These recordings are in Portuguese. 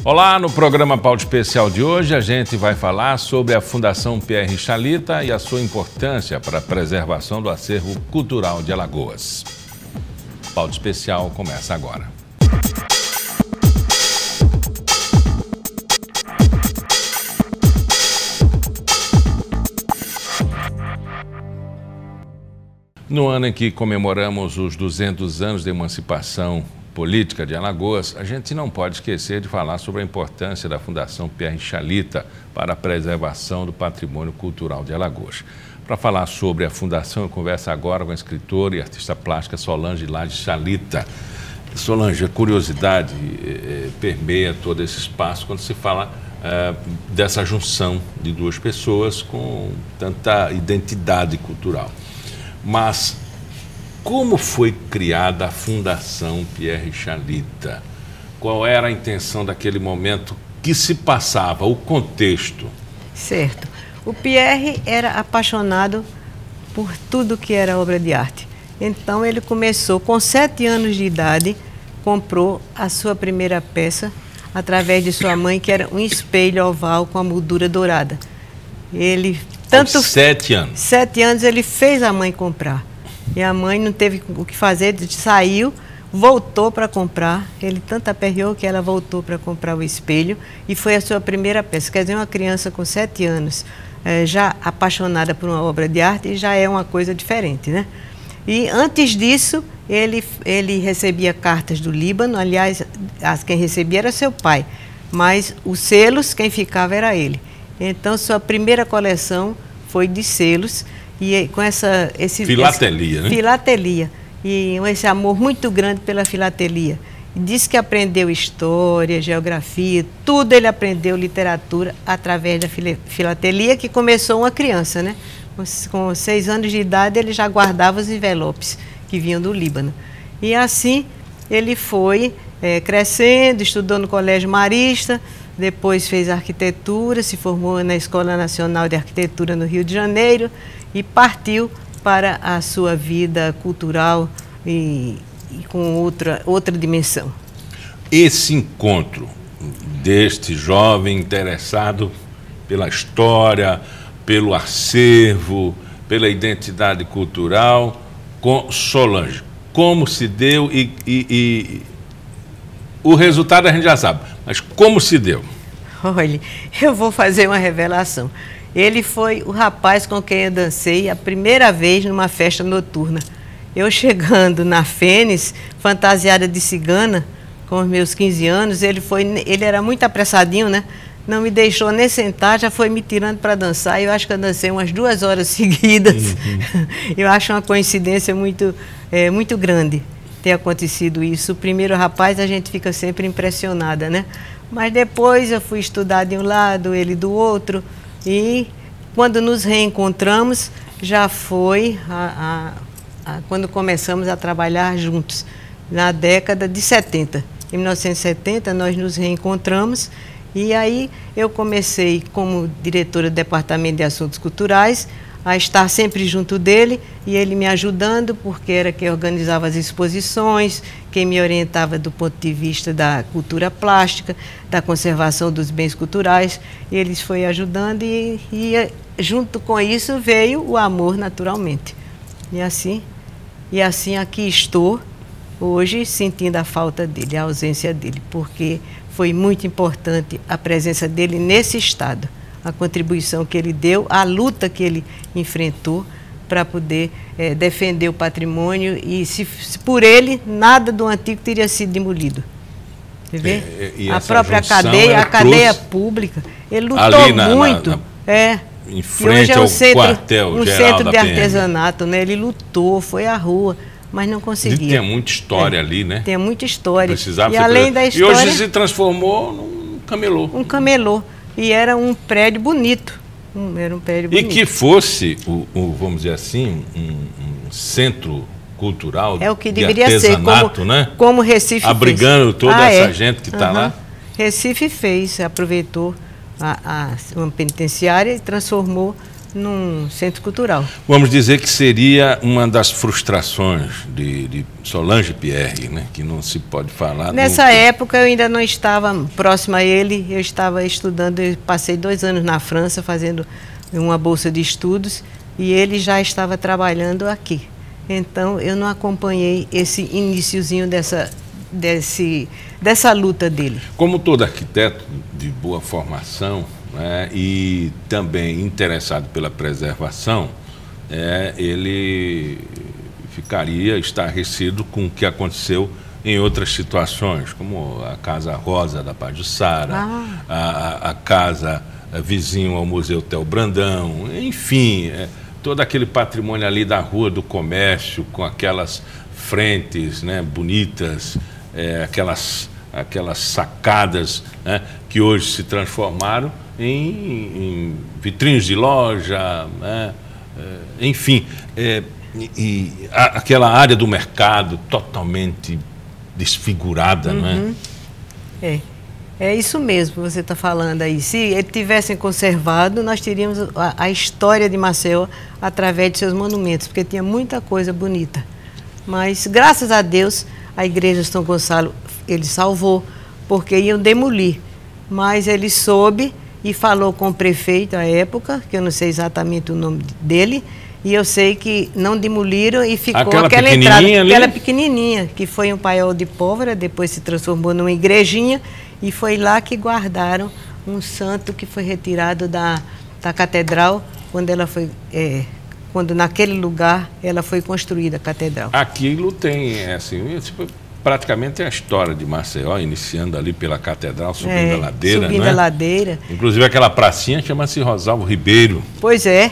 Olá, no programa Pauta Especial de hoje a gente vai falar sobre a Fundação Pierre Chalita e a sua importância para a preservação do acervo cultural de Alagoas. Pauta Especial começa agora. No ano em que comemoramos os 200 anos de emancipação política de Alagoas, a gente não pode esquecer de falar sobre a importância da Fundação Pierre Chalita para a preservação do patrimônio cultural de Alagoas. Para falar sobre a Fundação, eu converso agora com a escritora e artista plástica Solange Lage Chalita. Solange, a curiosidade permeia todo esse espaço quando se fala dessa junção de duas pessoas com tanta identidade cultural. Mas como foi criada a Fundação Pierre Chalita? Qual era a intenção daquele momento que se passava, o contexto? Certo. O Pierre era apaixonado por tudo que era obra de arte. Então ele começou, com 7 anos de idade, comprou a sua primeira peça através de sua mãe, que era um espelho oval com a moldura dourada. Ele Aos 7 anos? 7 anos ele fez a mãe comprar. E a mãe não teve o que fazer, saiu, voltou para comprar. Ele tanto aperreou que ela voltou para comprar o espelho e foi a sua primeira peça. Quer dizer, uma criança com 7 anos, já apaixonada por uma obra de arte, já é uma coisa diferente, né? E antes disso, ele recebia cartas do Líbano. Aliás, quem recebia era seu pai, mas os selos, quem ficava era ele. Então, sua primeira coleção foi de selos. E com filatelia, né? Filatelia. E esse amor muito grande pela filatelia. E disse que aprendeu história, geografia, tudo ele aprendeu, literatura, através da filatelia, que começou uma criança, né? Com 6 anos de idade, ele já guardava os envelopes que vinham do Líbano. E assim, ele foi crescendo, estudou no Colégio Marista, depois fez arquitetura, se formou na Escola Nacional de Arquitetura no Rio de Janeiro, e partiu para a sua vida cultural e com outra dimensão. Esse encontro deste jovem interessado pela história, pelo acervo, pela identidade cultural, com Solange, como se deu e o resultado a gente já sabe, mas como se deu? Olha, eu vou fazer uma revelação. Ele foi o rapaz com quem eu dancei a primeira vez numa festa noturna. Eu chegando na Fênix, fantasiada de cigana, com os meus 15 anos, ele era muito apressadinho, né? Não me deixou nem sentar, já foi me tirando para dançar. Eu acho que eu dancei umas 2 horas seguidas. Uhum. Eu acho uma coincidência muito grande ter acontecido isso. O primeiro rapaz, a gente fica sempre impressionada, né? Mas depois eu fui estudar de um lado, ele do outro. E quando nos reencontramos, já foi quando começamos a trabalhar juntos, na década de 70. Em 1970, nós nos reencontramos e aí eu comecei como diretora do Departamento de Assuntos Culturais, a estar sempre junto dele e ele me ajudando, porque era quem organizava as exposições, quem me orientava do ponto de vista da cultura plástica, da conservação dos bens culturais. Ele foi ajudando e junto com isso veio o amor naturalmente. E assim aqui estou hoje sentindo a falta dele, a ausência dele, porque foi muito importante a presença dele nesse estado. A contribuição que ele deu, a luta que ele enfrentou para poder defender o patrimônio e se por ele nada do antigo teria sido demolido. Você vê? A própria cadeia, a cadeia pública, ele lutou muito. Em frente ao quartel-geral um centro de artesanato, né? Ele lutou, foi à rua, mas não conseguia. E tem muita história ali, né? Tem muita história. Precisava e além da história, e hoje se transformou num camelô. Um camelô. E era um prédio bonito. Era um prédio bonito. E que fosse, vamos dizer assim, um centro cultural o que deveria ser, né? Como Recife abrigando fez. Toda essa gente que está lá. Recife fez, aproveitou uma penitenciária e transformou num centro cultural. Vamos dizer que seria uma das frustrações de Solange Pierre, né? Que não se pode falar. Nessa nunca. época eu ainda não estava próxima a ele, eu estava estudando, eu passei 2 anos na França fazendo uma bolsa de estudos e ele já estava trabalhando aqui. Então eu não acompanhei esse iniciozinho dessa luta dele. Como todo arquiteto de boa formação, né, e também interessado pela preservação, ele ficaria estarrecido com o que aconteceu em outras situações, como a Casa Rosa da Pajuçara, a casa vizinho ao Museu Theo Brandão, enfim, todo aquele patrimônio ali da Rua do Comércio, com aquelas frentes, né, bonitas, aquelas sacadas, né, que hoje se transformaram em vitrines de loja, né, enfim, e aquela área do mercado totalmente desfigurada, não é? É isso mesmo que você está falando aí. Se ele tivessem conservado, nós teríamos a história de Maceió através de seus monumentos, porque tinha muita coisa bonita. Mas, graças a Deus, a igreja de São Gonçalo, ele salvou, porque iam demolir. Mas ele soube e falou com o prefeito à época, que eu não sei exatamente o nome dele, e eu sei que não demoliram e ficou aquela entrada, aquela pequenininha, que foi um paiol de pólvora, depois se transformou numa igrejinha, e foi lá que guardaram um santo que foi retirado da catedral, quando naquele lugar ela foi construída, a catedral. Aquilo tem, assim, praticamente a história de Maceió, iniciando ali pela catedral, subindo a ladeira, subindo a ladeira. Inclusive aquela pracinha chama-se Rosalvo Ribeiro. Pois é,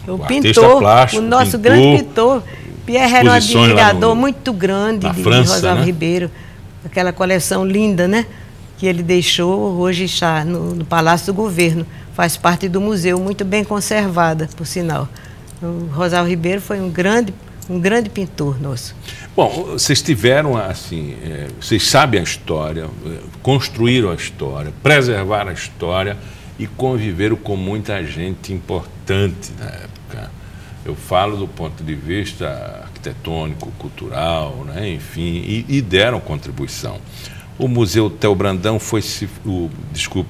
o pintor, plástico, o nosso grande pintor. Pierre era um admirador muito grande de Rosalvo Ribeiro. Aquela coleção linda, né? Que ele deixou, hoje está no Palácio do Governo. Faz parte do museu, muito bem conservada, por sinal. O Rosalvo Ribeiro foi um grande pintor nosso. Bom, vocês tiveram, assim, vocês sabem a história, construíram a história, preservaram a história e conviveram com muita gente importante na época. Eu falo do ponto de vista arquitetônico, cultural, né, enfim, e deram contribuição. O Museu Theo Brandão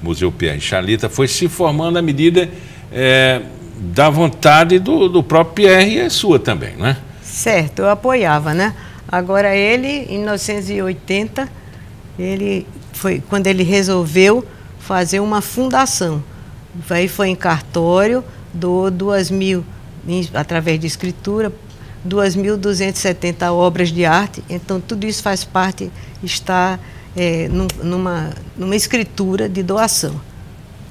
Museu Pierre Chalita foi se formando à medida da vontade do próprio Pierre e a sua também, não é? Certo, eu apoiava, né? Agora ele, em 1980, quando ele resolveu fazer uma fundação. Aí foi em cartório, doou 2.000, através de escritura, 2.270 obras de arte. Então tudo isso faz parte, está numa escritura de doação.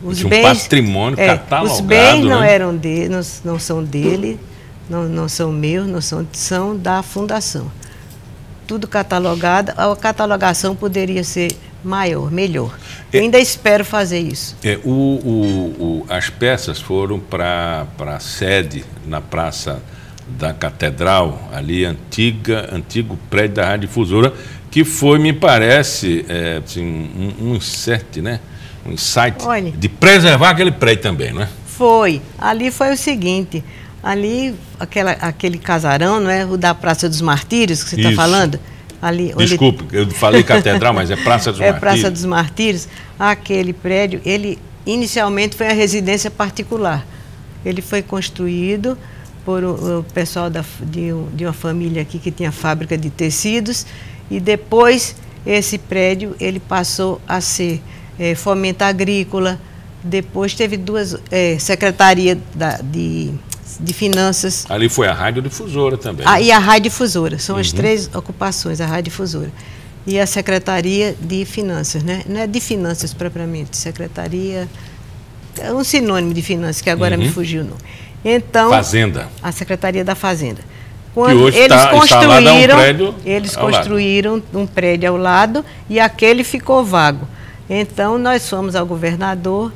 Os bens, patrimônio catalogado. Os bens não eram dele, não são dele, não são meus, são da fundação. Tudo catalogado, a catalogação poderia ser maior, melhor. Eu ainda espero fazer isso. As peças foram para a sede na Praça da Catedral, ali, antigo prédio da Rádio Difusora, que foi, me parece, assim, um insight, né? Um insight. Olha, de preservar aquele prédio também, não é? Foi. Ali foi o seguinte, ali, aquele casarão, não é? O da Praça dos Martírios, que você está falando? Ali, desculpe, eu falei catedral, mas é Praça dos Martírios. É Praça dos Martírios. Aquele prédio, ele inicialmente foi a residência particular. Ele foi construído por o pessoal de uma família aqui que tinha fábrica de tecidos, e depois esse prédio ele passou a ser fomento agrícola. Depois teve 2 secretarias de finanças. Ali foi a Rádio Difusora também. E a Rádio Difusora, são as 3 ocupações, a Rádio Difusora. E a Secretaria de Finanças, né? Não é de Finanças propriamente, Secretaria, é um sinônimo de Finanças, que agora me fugiu o nome. Então, Fazenda. A Secretaria da Fazenda. Quando que hoje eles construíram um prédio ao lado e aquele ficou vago. Então, nós fomos ao governador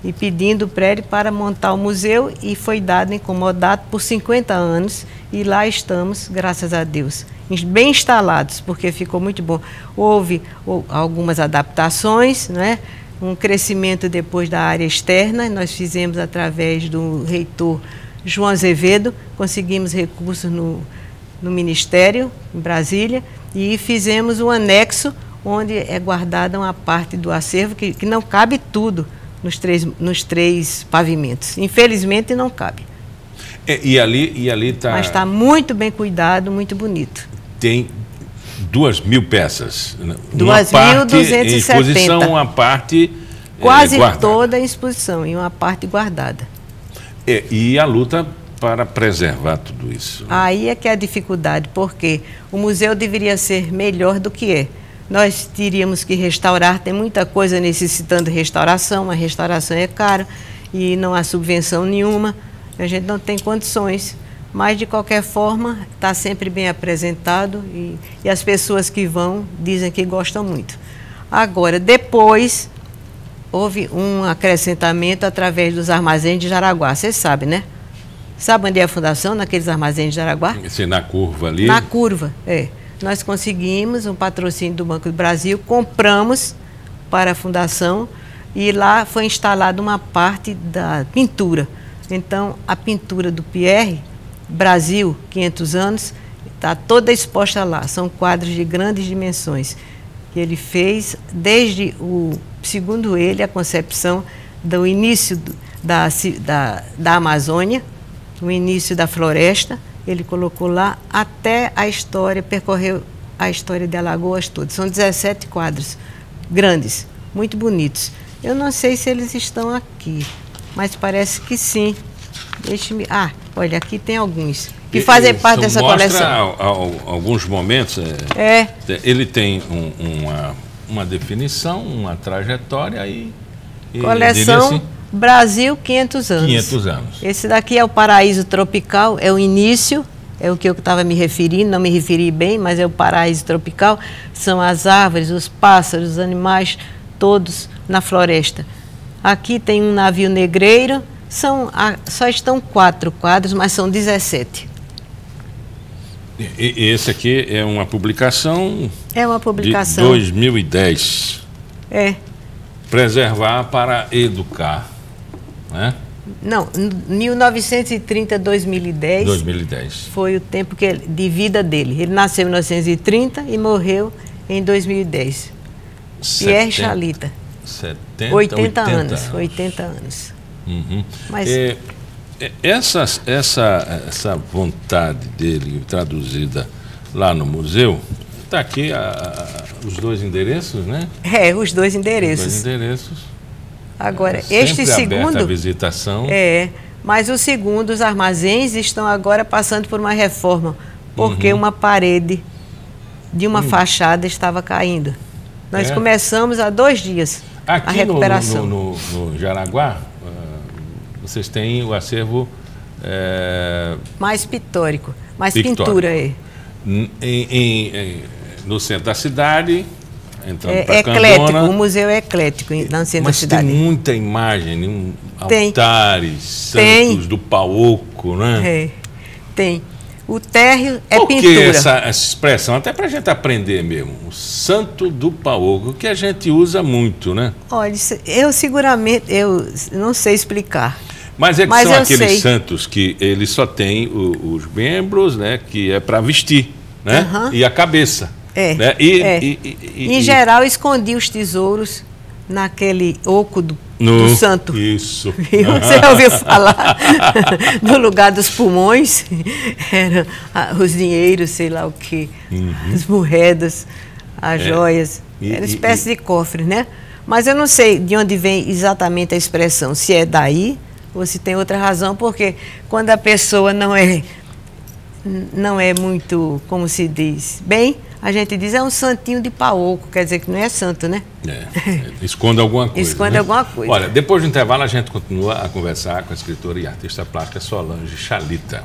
e pedindo o prédio para montar o museu, e foi dado incomodado por 50 anos, e lá estamos, graças a Deus, bem instalados, porque ficou muito bom. Houve algumas adaptações, né? Um crescimento depois da área externa, nós fizemos através do reitor João Azevedo, conseguimos recursos no Ministério, em Brasília, e fizemos um anexo onde é guardada uma parte do acervo que não cabe tudo nos três pavimentos. Infelizmente não cabe. E ali está... Mas está muito bem cuidado, muito bonito. Tem 2.000 peças. 2.270. Em exposição, uma parte quase guardada. Toda em exposição e uma parte guardada. E a luta para preservar tudo isso. Aí é que é a dificuldade, porque o museu deveria ser melhor do que é. Nós teríamos que restaurar, tem muita coisa necessitando de restauração, a restauração é cara e não há subvenção nenhuma, a gente não tem condições, mas de qualquer forma está sempre bem apresentado e as pessoas que vão dizem que gostam muito. Agora, depois, houve um acrescentamento através dos armazéns de Jaraguá, você sabe, né? Sabe onde é a fundação, naqueles armazéns de Jaraguá? Sim, na curva ali? Na curva, é. Nós conseguimos um patrocínio do Banco do Brasil, compramos para a fundação e lá foi instalada uma parte da pintura. Então, a pintura do Pierre, Brasil, 500 anos, está toda exposta lá. São quadros de grandes dimensões que ele fez desde, segundo ele, a concepção do início da Amazônia, o início da floresta. Ele colocou lá até a história, percorreu a história de Alagoas toda. São 17 quadros grandes, muito bonitos. Eu não sei se eles estão aqui, mas parece que sim. Deixe-me... olha, aqui tem alguns que fazem parte dessa coleção. Mostra alguns momentos. Ele tem uma definição, uma trajetória e coleção assim, Brasil, 500 anos. 500 anos. Esse daqui é o Paraíso Tropical, é o início, é o que eu estava me referindo, não me referi bem, mas é o Paraíso Tropical. São as árvores, os pássaros, os animais, todos na floresta. Aqui tem um navio negreiro, só estão 4 quadros, mas são 17. E esse aqui é uma publicação... É uma publicação. De 2010. É. Preservar para educar. Né? Não, 1930, 2010. 2010. Foi o tempo de vida dele. Ele nasceu em 1930 e morreu em 2010. Pierre Chalita. 80 anos. 80 anos. Uhum. Mas essa vontade dele traduzida lá no museu, está aqui os 2 endereços, né? Os 2 endereços. Os 2 endereços. Agora, este segundo... a visitação. Mas o segundo, os armazéns, estão agora passando por uma reforma, porque uma parede de uma fachada estava caindo. Nós começamos há 2 dias a recuperação. No Jaraguá, vocês têm o acervo... mais pictórico, mais pintura. No centro da cidade... eclético, o museu é eclético no centro da cidade. Mas tem muita imagem, altares, santos do Paoco, né? Tem. O térreo é pintura. Por que essa expressão? Até para a gente aprender mesmo. O santo do Paoco, que a gente usa muito, né? Olha, eu não sei explicar. Mas são aqueles santos que eles só têm os membros, né? Que é para vestir, né? E a cabeça. Né? Em geral, escondi os tesouros naquele oco do santo. Isso. Você ouviu falar? No lugar dos pulmões, eram os dinheiros, sei lá o quê, as moedas, as joias. Era uma espécie de cofre, né? Mas eu não sei de onde vem exatamente a expressão, se é daí ou se tem outra razão, porque quando a pessoa não é muito, como se diz, bem... A gente diz, é um santinho de Paoco, quer dizer que não é santo, né? Esconde alguma coisa. Esconde alguma coisa. Olha, depois do intervalo a gente continua a conversar com a escritora e artista plástica Solange Chalita.